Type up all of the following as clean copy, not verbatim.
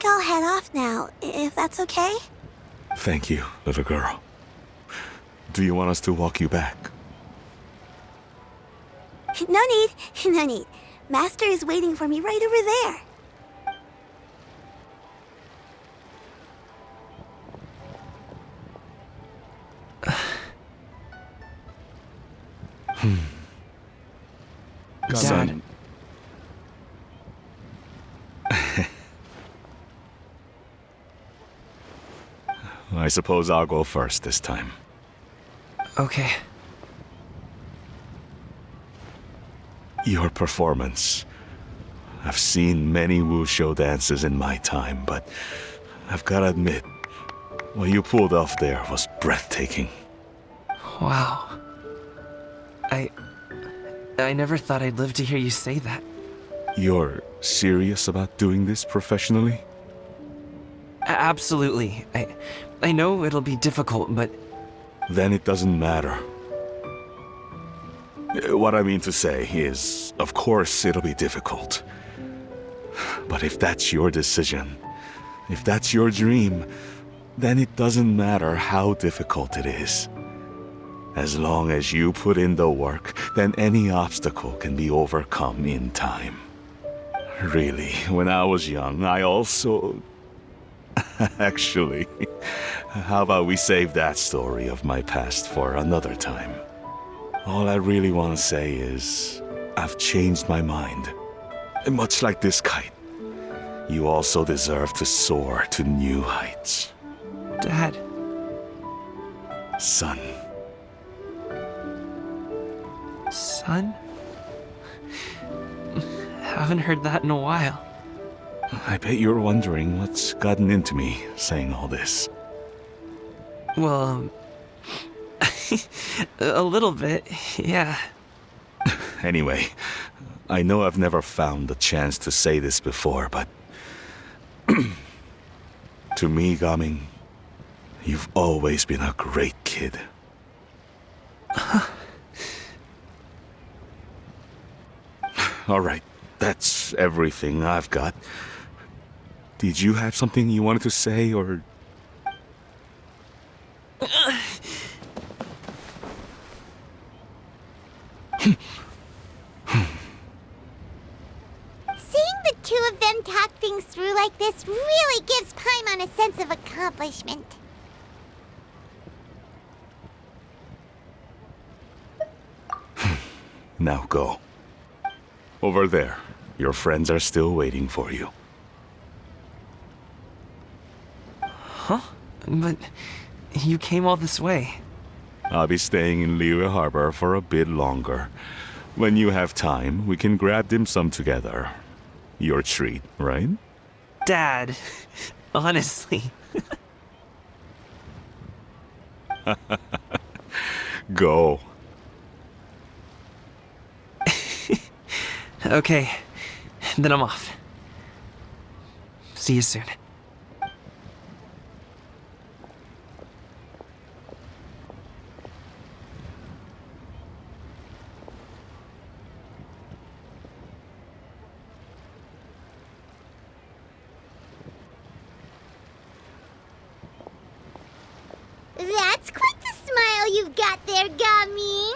I'll head off now, if that's okay? Thank you, little girl. Do you want us to walk you back? No need, no need. Master is waiting for me right over there. Dad. I suppose I'll go first this time. Okay. Your performance. I've seen many wushou dances in my time, but I've gotta admit, what you pulled off there was breathtaking. Wow. I never thought I'd live to hear you say that. You're serious about doing this professionally? Absolutely. I know it'll be difficult, but... Then it doesn't matter. What I mean to say is, of course it'll be difficult. But if that's your decision, if that's your dream, then it doesn't matter how difficult it is. As long as you put in the work, then any obstacle can be overcome in time. Really, when I was young, I also... Actually, how about we save that story of my past for another time? All I really want to say is, I've changed my mind. Much like this kite, you also deserve to soar to new heights. Dad... Son. Son? Haven't heard that in a while. I bet you're wondering what's gotten into me saying all this. Well, a little bit, yeah. Anyway, I know I've never found the chance to say this before, but... to me, Gaming, you've always been a great kid. Alright, that's everything I've got. Did you have something you wanted to say, or... Seeing the two of them talk things through like this really gives Paimon a sense of accomplishment. Now go. Over there. Your friends are still waiting for you. Huh? But you came all this way. I'll be staying in Liyue Harbor for a bit longer. When you have time, we can grab dim sum together. Your treat, right? Dad, honestly. Go. Okay, then I'm off. See you soon. That's quite the smile you've got there, Gaming.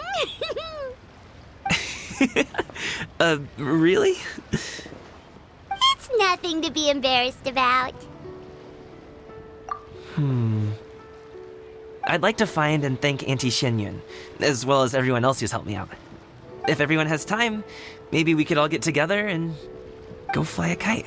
Really? It's nothing to be embarrassed about. I'd like to find and thank Auntie Shenyun, as well as everyone else who's helped me out. If everyone has time, maybe we could all get together and go fly a kite.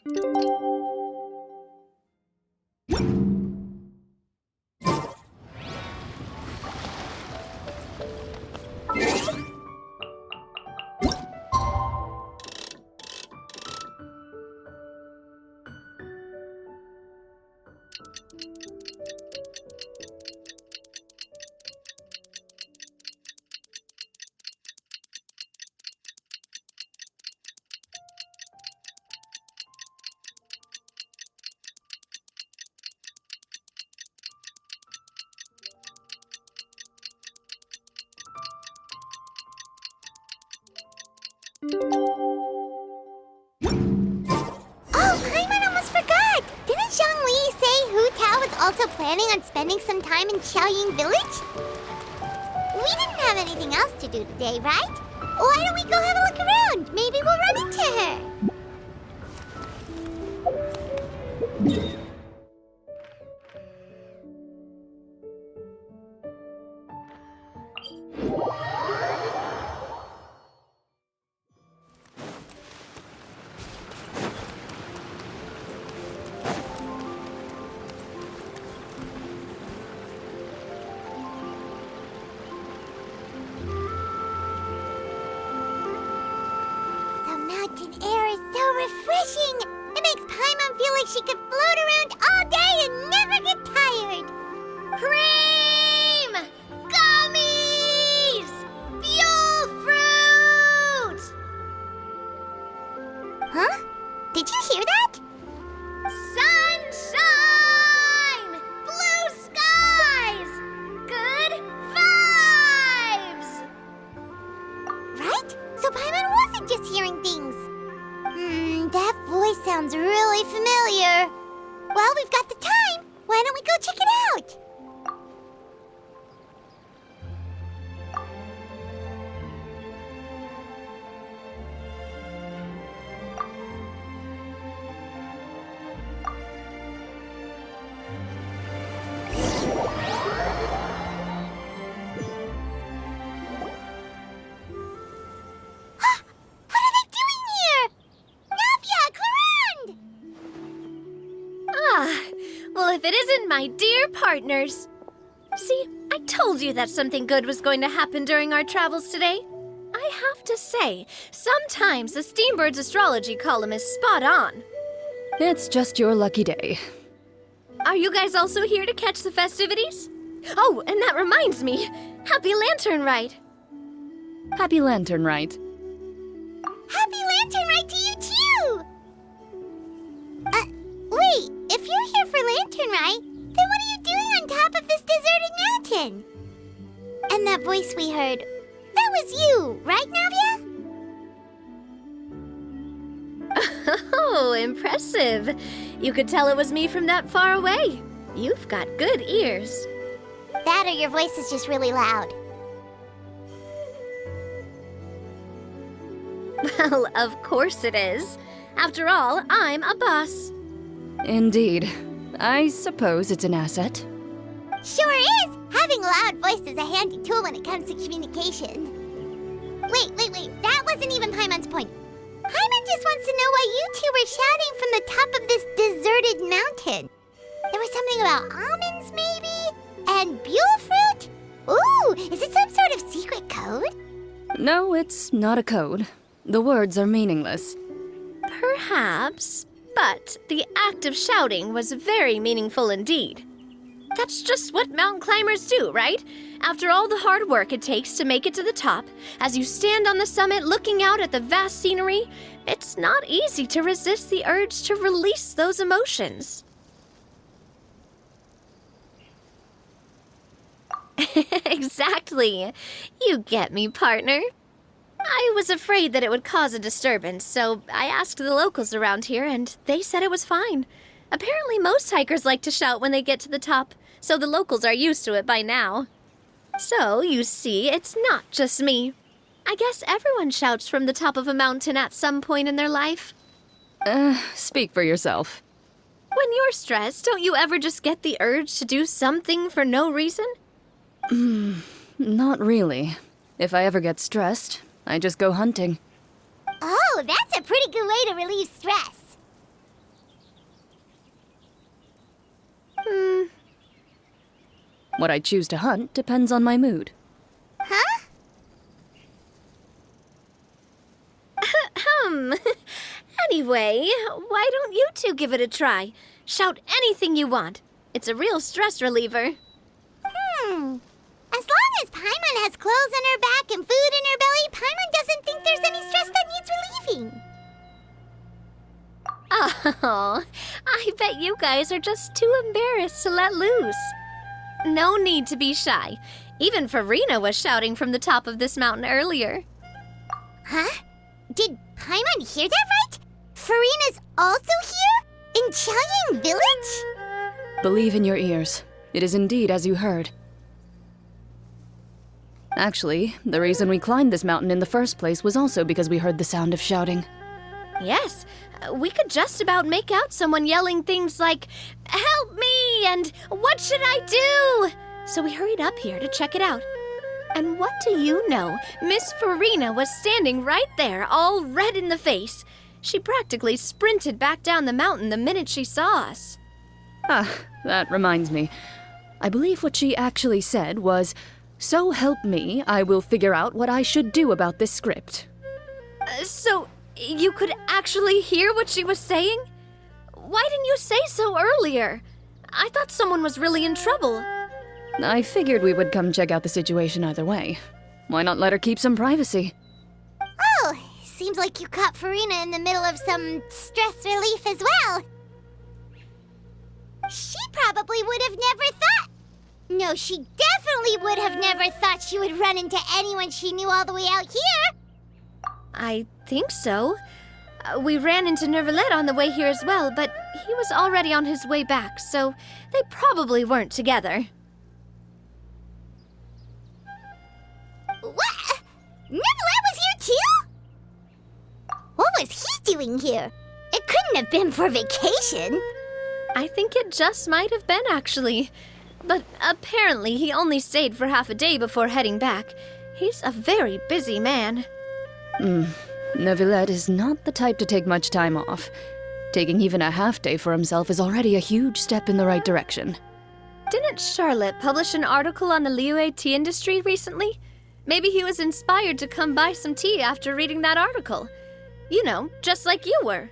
Oh, Paimon almost forgot! Didn't Zhongli say Hu Tao was also planning on spending some time in Xiaoying Village? We didn't have anything else to do today, right? Why don't we go have a look around? Maybe we'll run into her. The mountain air is so refreshing. It makes Paimon feel like she could float around all day and never get tired. Cream! Gummies! Fuel fruit! Huh? Did you hear that? Sunshine! Blue skies! Good vibes! Right? So Paimon wasn't just hearing things. That voice sounds really familiar. Well, we've got the time. Why don't we go check it out? What are they doing here? Navia, Clarande! Ah, well, if it isn't my dear partners. See, I told you that something good was going to happen during our travels today. I have to say, sometimes the Steambird's astrology column is spot on. It's just your lucky day. Are you guys also here to catch the festivities? Oh, and that reminds me, Happy Lantern Ride. Happy Lantern Rite. Happy Lantern Ride to you too! Wait, if you're here for Lantern Ride, then what are you doing on top of this deserted mountain? And that voice we heard, that was you, right, Navia? Oh, impressive. You could tell it was me from that far away. You've got good ears. That or your voice is just really loud. Well, of course it is. After all, I'm a boss. Indeed. I suppose it's an asset. Sure is! Having a loud voice is a handy tool when it comes to communication. Wait. That wasn't even Paimon's point. Paimon just wants to know why you two were shouting from the top of this deserted mountain. There was something about almonds, maybe? And buell fruit? Ooh, is it some sort of secret code? No, it's not a code. The words are meaningless. Perhaps, but the act of shouting was very meaningful indeed. That's just what mountain climbers do, right? After all the hard work it takes to make it to the top, as you stand on the summit looking out at the vast scenery, it's not easy to resist the urge to release those emotions. Exactly. You get me, partner. I was afraid that it would cause a disturbance, so I asked the locals around here, and they said it was fine. Apparently most hikers like to shout when they get to the top, so the locals are used to it by now. So, you see, it's not just me. I guess everyone shouts from the top of a mountain at some point in their life. Speak for yourself. When you're stressed, don't you ever just get the urge to do something for no reason? Not really. If I ever get stressed, I just go hunting. Oh, that's a pretty good way to relieve stress. What I choose to hunt depends on my mood. Huh? Anyway, why don't you two give it a try? Shout anything you want. It's a real stress reliever. As long as Paimon has clothes on her back and food in her belly, Paimon doesn't think there's any stress that needs relieving. Oh, I bet you guys are just too embarrassed to let loose. No need to be shy. Even Farina was shouting from the top of this mountain earlier. Huh? Did Paimon hear that right? Farina's also here? In Chaoyang Village? Believe in your ears. It is indeed as you heard. Actually, the reason we climbed this mountain in the first place was also because we heard the sound of shouting. Yes, we could just about make out someone yelling things like, "Help me!" and "What should I do?" So we hurried up here to check it out. And what do you know? Miss Farina was standing right there, all red in the face. She practically sprinted back down the mountain the minute she saw us. Ah, that reminds me. I believe what she actually said was, "So help me, I will figure out what I should do about this script." So you could actually hear what she was saying? Why didn't you say so earlier? I thought someone was really in trouble. I figured we would come check out the situation either way. Why not let her keep some privacy? Oh, seems like you caught Farina in the middle of some stress relief as well. She probably would have never thought. No, she definitely would have never thought she would run into anyone she knew all the way out here. I think so. We ran into Nervalet on the way here as well, but he was already on his way back, so they probably weren't together. What? Nervalet was here too? What was he doing here? It couldn't have been for vacation. I think it just might have been, actually. But apparently he only stayed for half a day before heading back. He's a very busy man. Neuvillette is not the type to take much time off. Taking even a half day for himself is already a huge step in the right direction. Didn't Charlotte publish an article on the Liyue tea industry recently? Maybe he was inspired to come buy some tea after reading that article. You know, just like you were.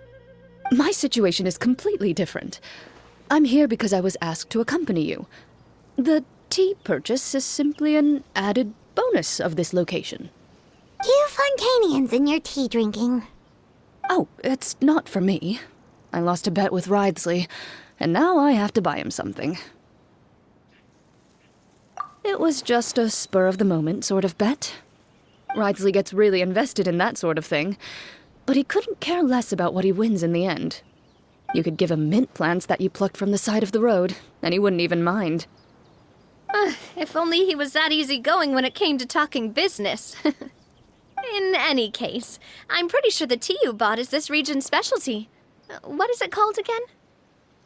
My situation is completely different. I'm here because I was asked to accompany you. The tea purchase is simply an added bonus of this location. You Fontanians and your tea drinking. Oh, it's not for me. I lost a bet with Ridesley, and now I have to buy him something. It was just a spur-of-the-moment sort of bet. Ridesley gets really invested in that sort of thing, but he couldn't care less about what he wins in the end. You could give him mint plants that you plucked from the side of the road, and he wouldn't even mind. If only he was that easygoing when it came to talking business. In any case, I'm pretty sure the tea you bought is this region's specialty. What is it called again?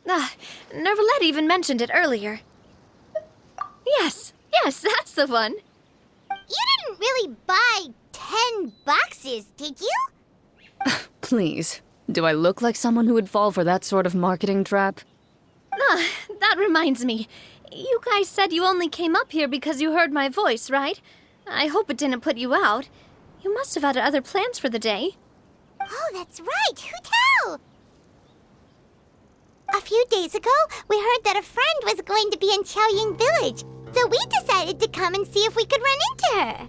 Nervalet even mentioned it earlier. Yes, that's the one. You didn't really buy 10 boxes, did you? Please, do I look like someone who would fall for that sort of marketing trap? That reminds me. You guys said you only came up here because you heard my voice, right? I hope it didn't put you out. You must have had other plans for the day. Oh, that's right. Who tell? A few days ago, we heard that a friend was going to be in Chaoyang Village, so we decided to come and see if we could run into her.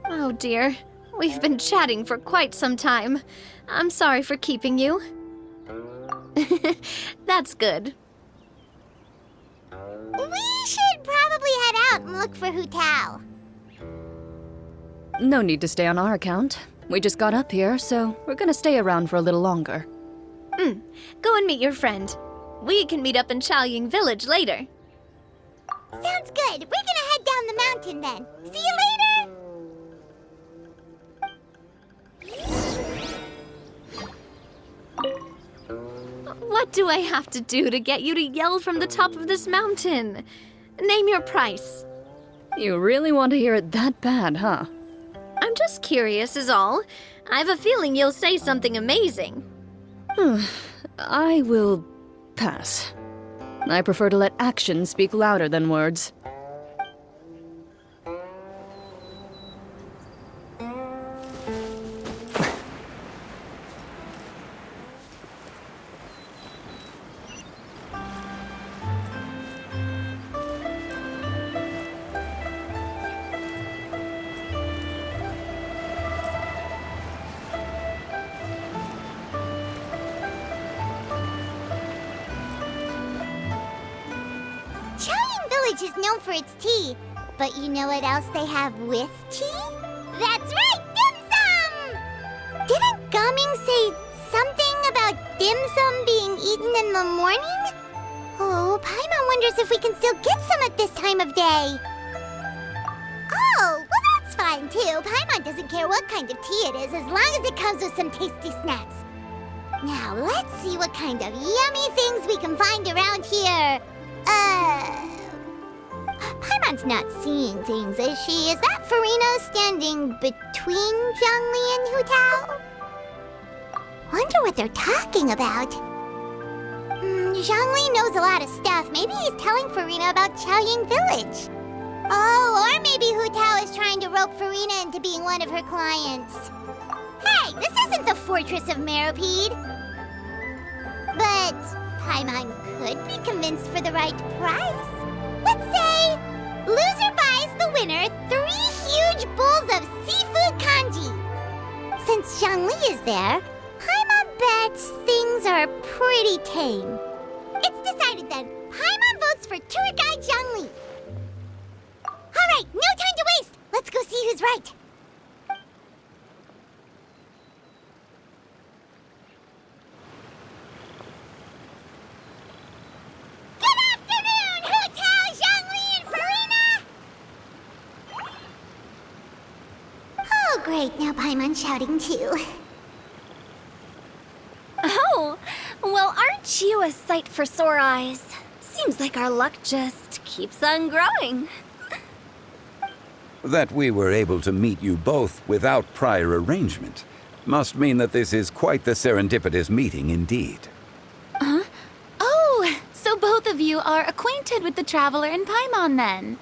Oh dear. We've been chatting for quite some time. I'm sorry for keeping you. That's good. We should probably head out and look for Hu Tao. No need to stay on our account. We just got up here, so we're gonna stay around for a little longer. Go and meet your friend. We can meet up in Chaoyang Village later. Sounds good. We're gonna head down the mountain then. See you later! What do I have to do to get you to yell from the top of this mountain? Name your price. You really want to hear it that bad, huh? I'm just curious is all. I have a feeling you'll say something amazing. I will Pass. I prefer to let actions speak louder than words. Village is known for its tea, but you know what else they have with tea? That's right, dim sum! Didn't Gaming say something about dim sum being eaten in the morning? Oh, Paimon wonders if we can still get some at this time of day. Oh, well that's fine too. Paimon doesn't care what kind of tea it is as long as it comes with some tasty snacks. Now let's see what kind of yummy things we can find around here. Paimon's not seeing things, is she? Is that Farina standing between Zhongli and Hu Tao? Wonder what they're talking about. Zhongli knows a lot of stuff. Maybe he's telling Farina about Qiaoying Village. Oh, or maybe Hu Tao is trying to rope Farina into being one of her clients. Hey, this isn't the Fortress of Meropide. But Paimon could be convinced for the right price. Let's say loser buys the winner 3 huge bowls of seafood kanji. Since Zhongli is there, Paimon bets things are pretty tame. It's decided then. Paimon votes for tour guide Zhongli. All right, no time to waste. Let's go see who's right. Great, now Paimon's shouting too. Oh, well, aren't you a sight for sore eyes? Seems like our luck just keeps on growing. That we were able to meet you both without prior arrangement must mean that this is quite the serendipitous meeting indeed. Huh? Oh, so both of you are acquainted with the Traveler and Paimon then?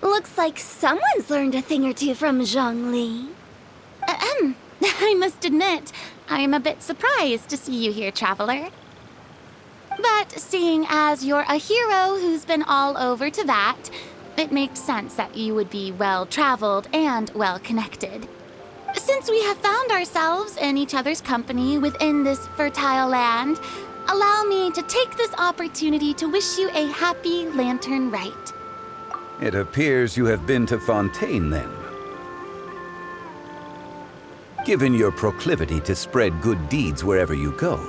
Looks like someone's learned a thing or two from Zhongli. I must admit, I am a bit surprised to see you here, Traveler. But seeing as you're a hero who's been all over Teyvat, it makes sense that you would be well-traveled and well-connected. Since we have found ourselves in each other's company within this fertile land, allow me to take this opportunity to wish you a happy Lantern Rite. It appears you have been to Fontaine, then. Given your proclivity to spread good deeds wherever you go,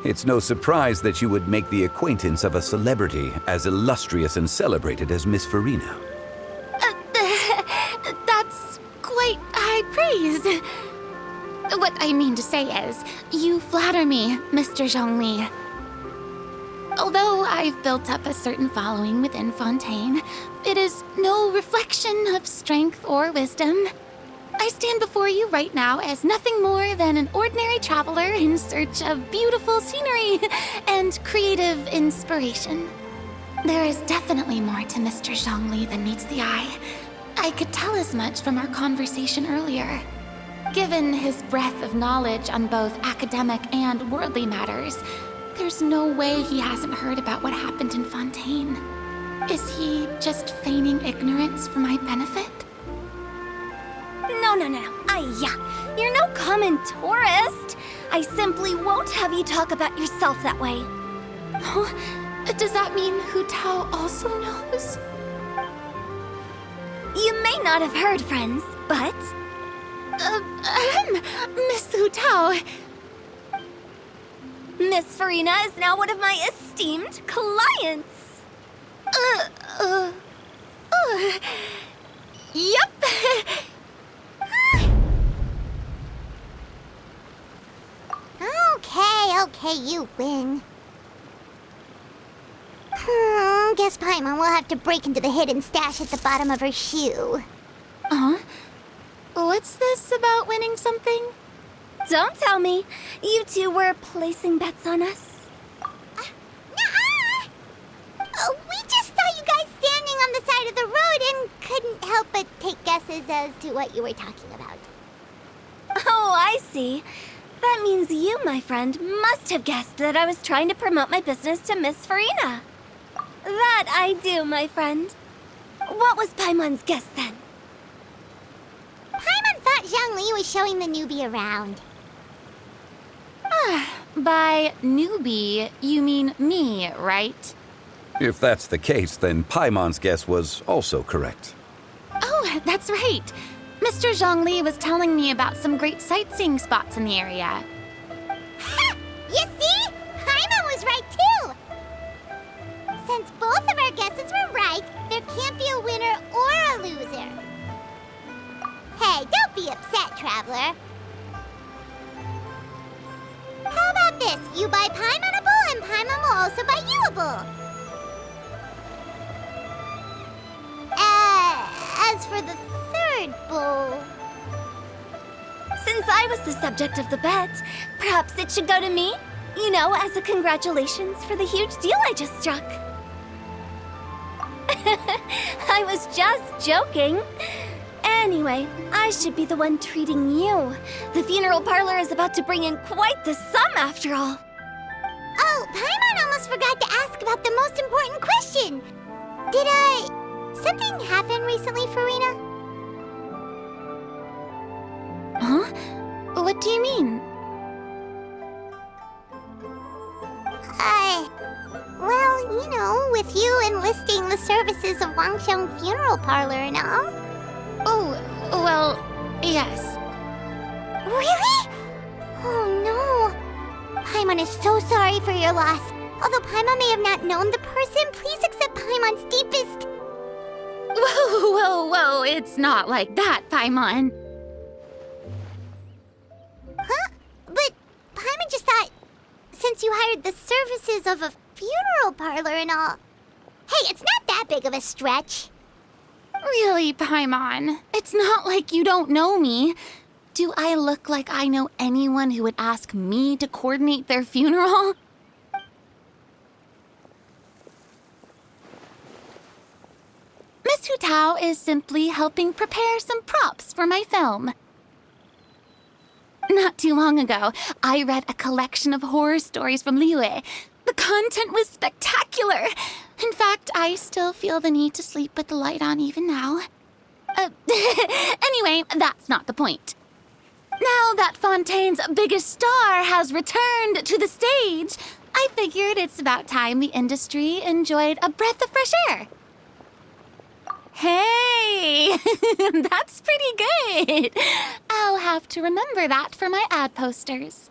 it's no surprise that you would make the acquaintance of a celebrity as illustrious and celebrated as Miss Farina. That's quite high praise. What I mean to say is, you flatter me, Mr. Zhongli. Although I've built up a certain following within Fontaine, it is no reflection of strength or wisdom. I stand before you right now as nothing more than an ordinary traveler in search of beautiful scenery and creative inspiration. There is definitely more to Mr. Zhongli than meets the eye. I could tell as much from our conversation earlier. Given his breadth of knowledge on both academic and worldly matters, there's no way he hasn't heard about what happened in Fontaine. Is he just feigning ignorance for my benefit? No. You're no common tourist. I simply won't have you talk about yourself that way. Oh, does that mean Hu Tao also knows? You may not have heard, friends, but... Miss Hu Tao... Miss Farina is now one of my esteemed clients. Yep. Okay, you win. Guess Paimon will have to break into the hidden stash at the bottom of her shoe. What What's this about winning something? Don't tell me. You two were placing bets on us. Nuh-uh! We just saw you guys standing on the side of the road and couldn't help but take guesses as to what you were talking about. Oh, I see. That means you, my friend, must have guessed that I was trying to promote my business to Miss Farina. That I do, my friend. What was Paimon's guess then? Paimon thought Zhongli was showing the newbie around. By newbie, you mean me, right? If that's the case, then Paimon's guess was also correct. Oh, that's right. Mr. Zhongli was telling me about some great sightseeing spots in the area. Ha! You see? Paimon was right too! Since both of our guesses were right, there can't be a winner or a loser. Hey, don't be upset, Traveler. How about this? You buy Paimon a bowl and Paimon will also buy you a bowl. As for the third bowl... Since I was the subject of the bet, perhaps it should go to me? You know, as a congratulations for the huge deal I just struck. I was just joking. Anyway, I should be the one treating you. The funeral parlor is about to bring in quite the sum after all. Oh, Paimon almost forgot to ask about the most important question. Did, something happen recently, Farina? Huh? What do you mean? Well, you know, with you enlisting the services of Wangsheng Funeral Parlor and all. Oh, well, yes. Really? Oh no. Paimon is so sorry for your loss. Although Paimon may have not known the person, please accept Paimon's deepest... Whoa, it's not like that, Paimon. Huh? But Paimon just thought, since you hired the services of a funeral parlor and all... Hey, it's not that big of a stretch. Really, Paimon? It's not like you don't know me. Do I look like I know anyone who would ask me to coordinate their funeral? Miss Hu Tao is simply helping prepare some props for my film. Not too long ago, I read a collection of horror stories from Liyue. The content was spectacular. In fact, I still feel the need to sleep with the light on even now. Anyway, that's not the point. Now that Fontaine's biggest star has returned to the stage, I figured it's about time the industry enjoyed a breath of fresh air. Hey, that's pretty good. I'll have to remember that for my ad posters.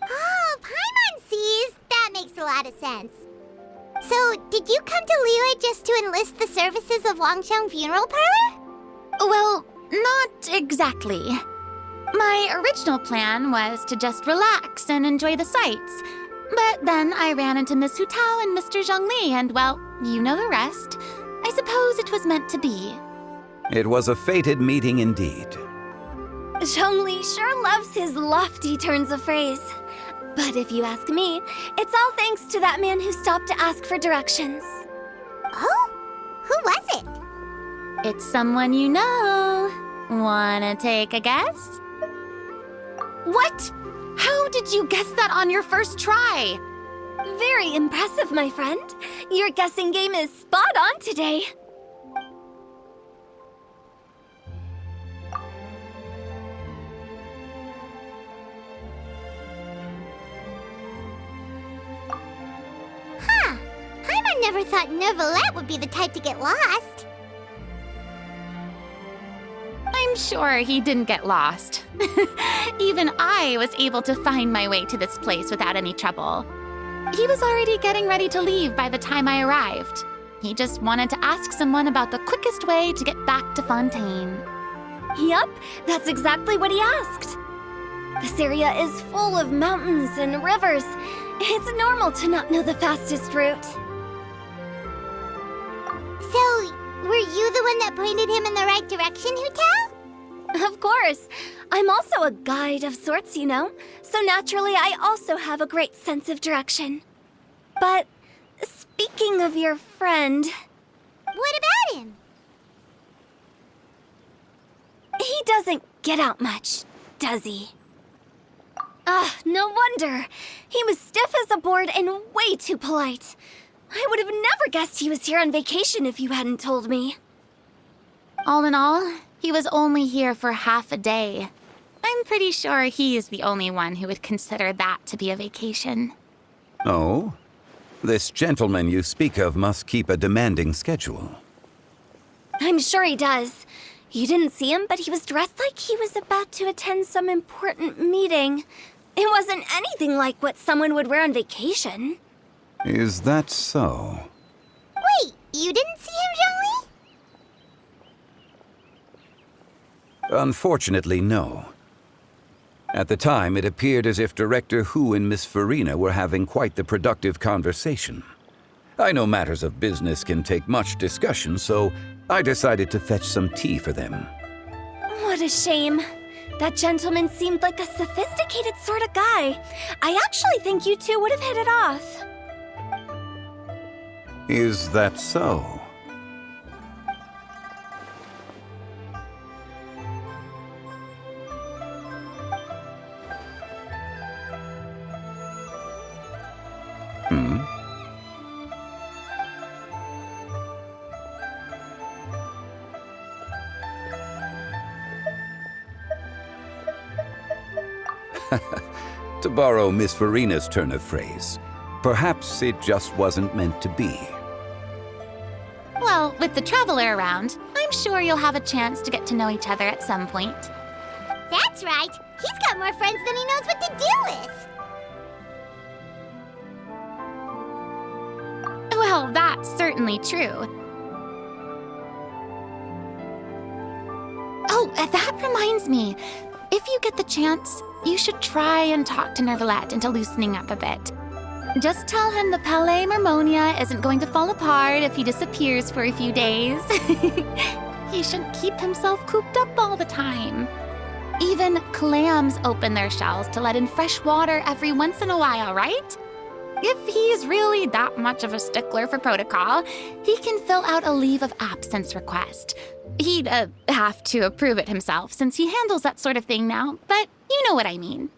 Oh, Paimon sees. That makes a lot of sense. So, did you come to Liyue just to enlist the services of Wangsheng Funeral Parlor? Well, not exactly. My original plan was to just relax and enjoy the sights. But then I ran into Miss Hu Tao and Mr. Zhongli, and well, you know the rest. I suppose it was meant to be. It was a fated meeting indeed. Zhongli sure loves his lofty turns of phrase. But if you ask me, it's all thanks to that man who stopped to ask for directions. Oh? Who was it? It's someone you know. Wanna take a guess? What? How did you guess that on your first try? Very impressive, my friend. Your guessing game is spot on today. Huh. Paimon never thought Neuvillette would be the type to get lost. I'm sure he didn't get lost. Even I was able to find my way to this place without any trouble. He was already getting ready to leave by the time I arrived. He just wanted to ask someone about the quickest way to get back to Fontaine. Yup, that's exactly what he asked. This area is full of mountains and rivers. It's normal to not know the fastest route. So, were you the one that pointed him in the right direction, Hu Tao? Of course. I'm also a guide of sorts, you know. So naturally, I also have a great sense of direction. But speaking of your friend... What about him? He doesn't get out much, does he? No wonder. He was stiff as a board and way too polite. I would have never guessed he was here on vacation if you hadn't told me. All in all, he was only here for half a day. I'm pretty sure he is the only one who would consider that to be a vacation. Oh? This gentleman you speak of must keep a demanding schedule. I'm sure he does. You didn't see him, but he was dressed like he was about to attend some important meeting. It wasn't anything like what someone would wear on vacation. Is that so? Wait, you didn't see him, Zhongli? Unfortunately, no. At the time, it appeared as if Director Hu and Miss Farina were having quite the productive conversation. I know matters of business can take much discussion, so I decided to fetch some tea for them. What a shame. That gentleman seemed like a sophisticated sort of guy. I actually think you two would have hit it off. Is that so? To borrow Miss Farina's turn of phrase, perhaps it just wasn't meant to be. Well, with the traveler around, I'm sure you'll have a chance to get to know each other at some point. That's right. He's got more friends than he knows what to do with. Well, that's certainly true. Oh, that reminds me. If you get the chance, you should try and talk to Nervalette into loosening up a bit. Just tell him the Palais Mermonia isn't going to fall apart if he disappears for a few days. He shouldn't keep himself cooped up all the time. Even clams open their shells to let in fresh water every once in a while, right? If he's really that much of a stickler for protocol, he can fill out a leave of absence request. He'd have to approve it himself since he handles that sort of thing now, but you know what I mean.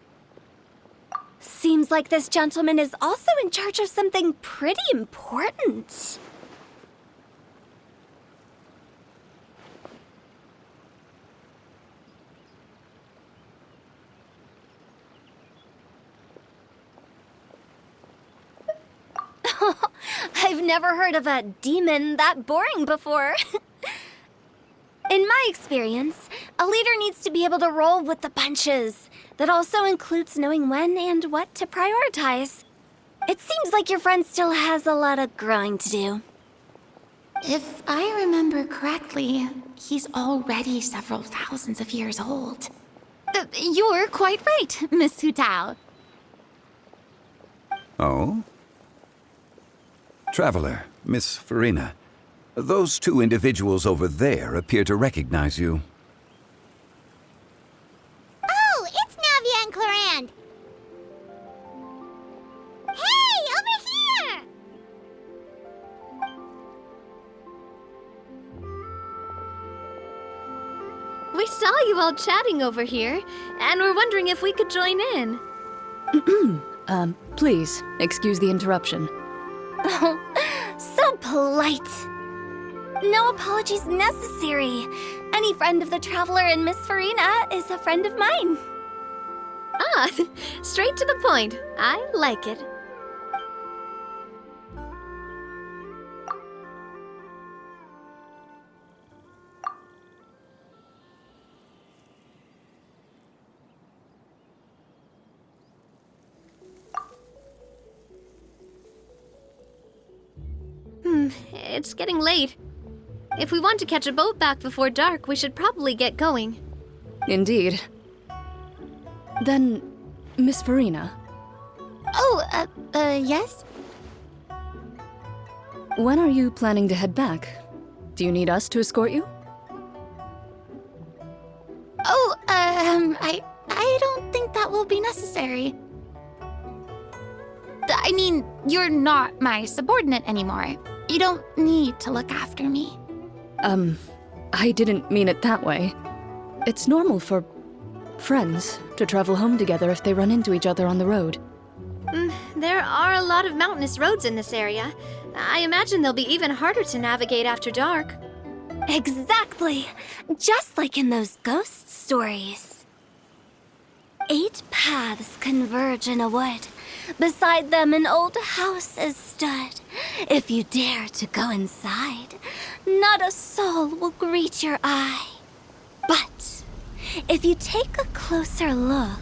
Seems like this gentleman is also in charge of something pretty important. I've never heard of a demon that boring before. In my experience, a leader needs to be able to roll with the punches. That also includes knowing when and what to prioritize. It seems like your friend still has a lot of growing to do. If I remember correctly, he's already several thousands of years old. You're quite right, Miss Hu Tao. Oh? Traveler, Miss Farina, those two individuals over there appear to recognize you. Oh, it's Navia and Clarand. Hey, over here! We saw you all chatting over here, and we're wondering if we could join in. Please, excuse the interruption. Oh, so polite. No apologies necessary. Any friend of the Traveler and Miss Farina is a friend of mine. Ah, straight to the point. I like it. It's getting late. If we want to catch a boat back before dark, we should probably get going. Indeed. Then, Miss Farina, Oh, yes? when are you planning to head back? Do you need us to escort you? necessary. I mean, you're not my subordinate anymore. You don't need to look after me. I didn't mean it that way. It's normal for friends to travel home together if they run into each other on the road. There are a lot of mountainous roads in this area. I imagine they'll be even harder to navigate after dark. Exactly. Just like in those ghost stories. 8 paths converge in a wood. Beside them an old house is stood. If you dare to go inside, not a soul will greet your eye. But if you take a closer look,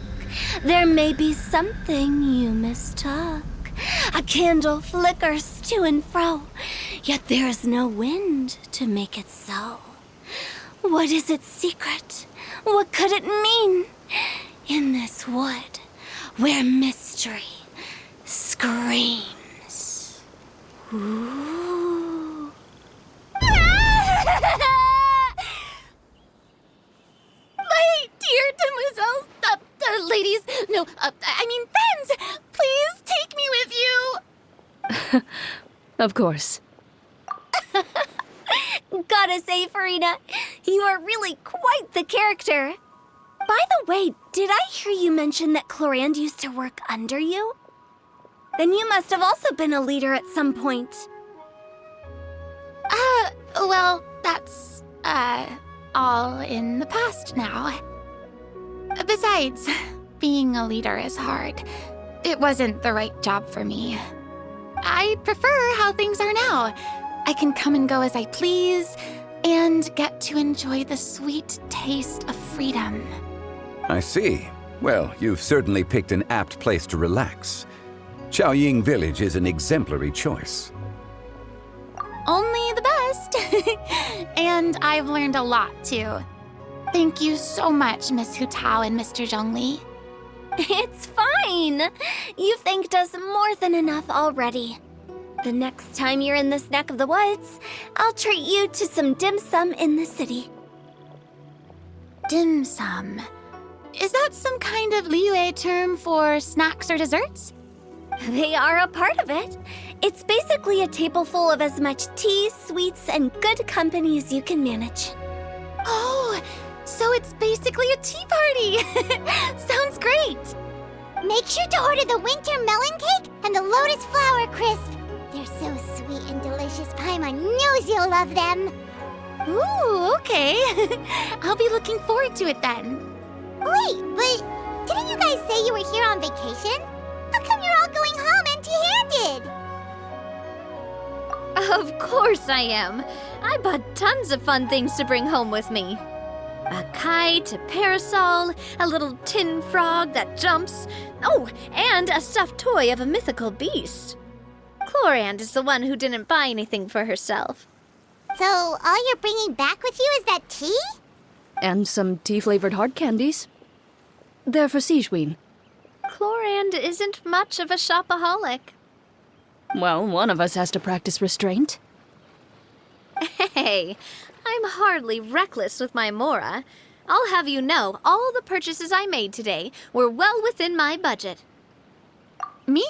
there may be something you mistook. A candle flickers to and fro, yet there is no wind to make it so. What is its secret? What could it mean? In this wood, where mystery screams. Ooh. My dear demoiselles, ladies, no, I mean friends, please take me with you. Of course. Gotta say, Farina, you are really quite the character. By the way, did I hear you mention that Clorand used to work under you? Then you must have also been a leader at some point. Well, that's, all in the past now. Besides, being a leader is hard. It wasn't the right job for me. I prefer how things are now. I can come and go as I please, and get to enjoy the sweet taste of freedom. I see. Well, you've certainly picked an apt place to relax. Xiaoying Village is an exemplary choice. Only the best. And I've learned a lot, too. Thank you so much, Miss Hu Tao and Mr. Zhongli. It's fine. You've thanked us more than enough already. The next time you're in this neck of the woods, I'll treat you to some dim sum in the city. Dim sum. Is that some kind of Liyue term for snacks or desserts? They are a part of it. It's basically a table full of as much tea, sweets, and good company as you can manage. Oh, so it's basically a tea party. Sounds great. Make sure to order the winter melon cake and the lotus flower crisp. They're so sweet and delicious. Paimon knows you'll love them. Ooh, okay. I'll be looking forward to it then. Wait, but didn't you guys say you were here on vacation? How come you're all going home empty-handed? Of course I am. I bought tons of fun things to bring home with me. A kite, a parasol, a little tin frog that jumps. Oh, and a stuffed toy of a mythical beast. Clorand is the one who didn't buy anything for herself. So all you're bringing back with you is that tea? And some tea-flavored hard candies. They're for Sigewin. Clorand isn't much of a shopaholic. Well, one of us has to practice restraint. Hey, I'm hardly reckless with my Mora. I'll have you know, all the purchases I made today were well within my budget. Me?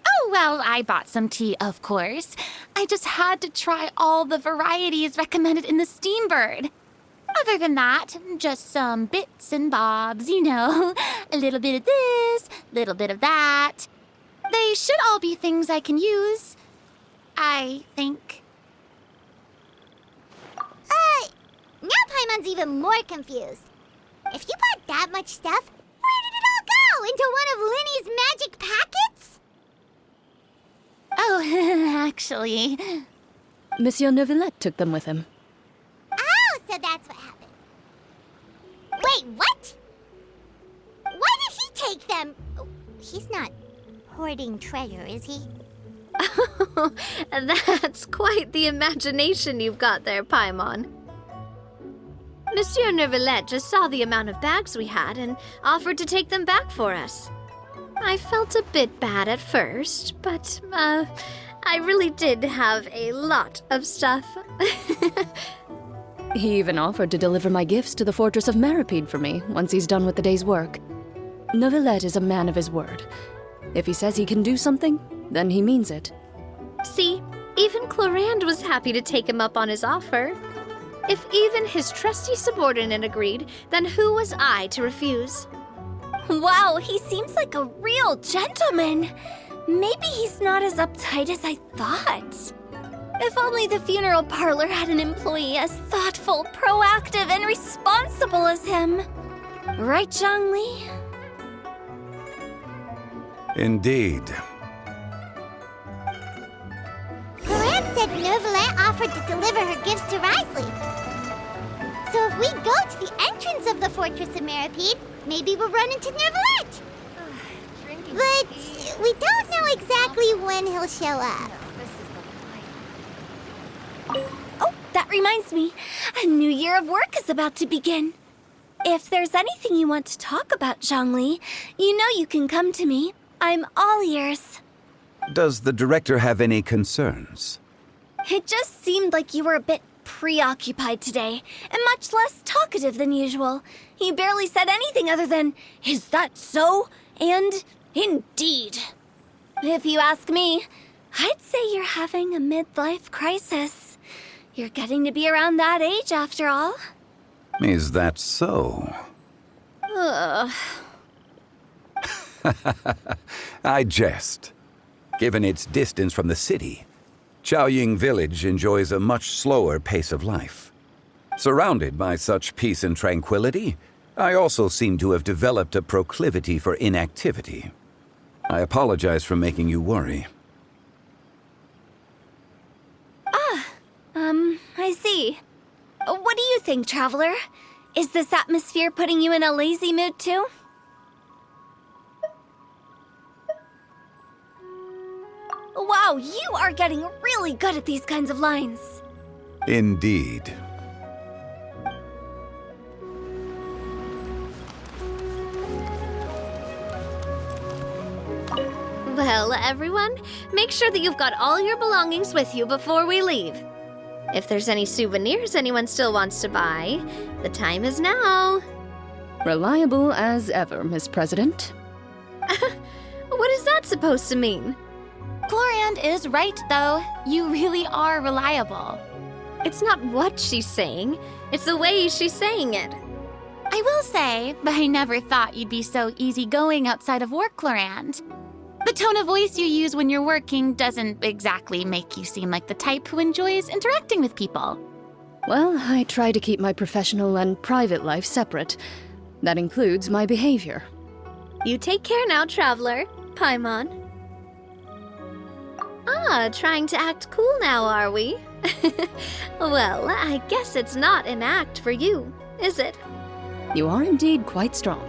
Oh, well, I bought some tea, of course. I just had to try all the varieties recommended in the Steambird. Other than that, just some bits and bobs, you know. A little bit of this, little bit of that. They should all be things I can use, I think. Now Paimon's even more confused. If you bought that much stuff, where did it all go? Into one of Linny's magic packets? Oh, actually... Monsieur Neuvillette took them with him. Oh, so that's what happened. Wait, what? Why did he take them? He's not hoarding treasure, is he? That's quite the imagination you've got there, Paimon. Monsieur Neuvillette just saw the amount of bags we had and offered to take them back for us. I felt a bit bad at first, but, I really did have a lot of stuff. He even offered to deliver my gifts to the Fortress of Maripede for me once he's done with the day's work. Neuvillette is a man of his word. If he says he can do something, then he means it. See, even Clorand was happy to take him up on his offer. If even his trusty subordinate agreed, then who was I to refuse? Wow, he seems like a real gentleman. Maybe he's not as uptight as I thought. If only the funeral parlor had an employee as thoughtful, proactive, and responsible as him. Right, Zhongli? Indeed. Clorand said Neuvillette offered to deliver her gifts to Risley. So if we go to the entrance of the Fortress of Meripede, maybe we'll run into Neuvillette. But we don't know exactly when he'll show up. Oh, that reminds me. A new year of work is about to begin. If there's anything you want to talk about, Zhongli, you know you can come to me. I'm all ears. Does the director have any concerns? It just seemed like you were a bit preoccupied today, and much less talkative than usual. You barely said anything other than, "Is that so?" and "Indeed." If you ask me, I'd say you're having a midlife crisis. You're getting to be around that age after all. Is that so? Ugh. I jest. Given its distance from the city, Chaoying Village enjoys a much slower pace of life. Surrounded by such peace and tranquility, I also seem to have developed a proclivity for inactivity. I apologize for making you worry. I see. What do you think, Traveler? Is this atmosphere putting you in a lazy mood too? Wow, you are getting really good at these kinds of lines. Indeed. Well, everyone, make sure that you've got all your belongings with you before we leave. If there's any souvenirs anyone still wants to buy, the time is now. Reliable as ever, Miss President. What is that supposed to mean? Clorand is right, though. You really are reliable. It's not what she's saying, it's the way she's saying it. I will say, but I never thought you'd be so easygoing outside of work, Clorand. The tone of voice you use when you're working doesn't exactly make you seem like the type who enjoys interacting with people. Well, I try to keep my professional and private life separate. That includes my behavior. You take care now, Traveler. Paimon. Trying to act cool now, are we? Well, I guess it's not an act for you, is it? You are indeed quite strong.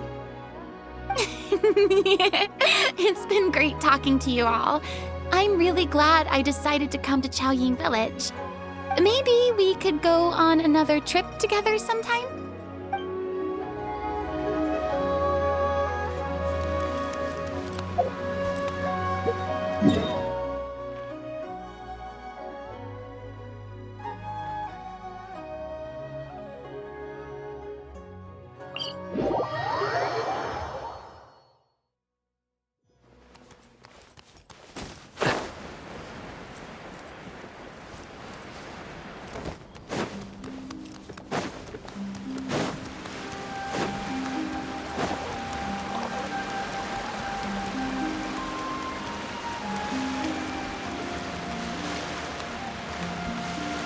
It's been great talking to you all. I'm really glad I decided to come to Chaoying Village. Maybe we could go on another trip together sometime?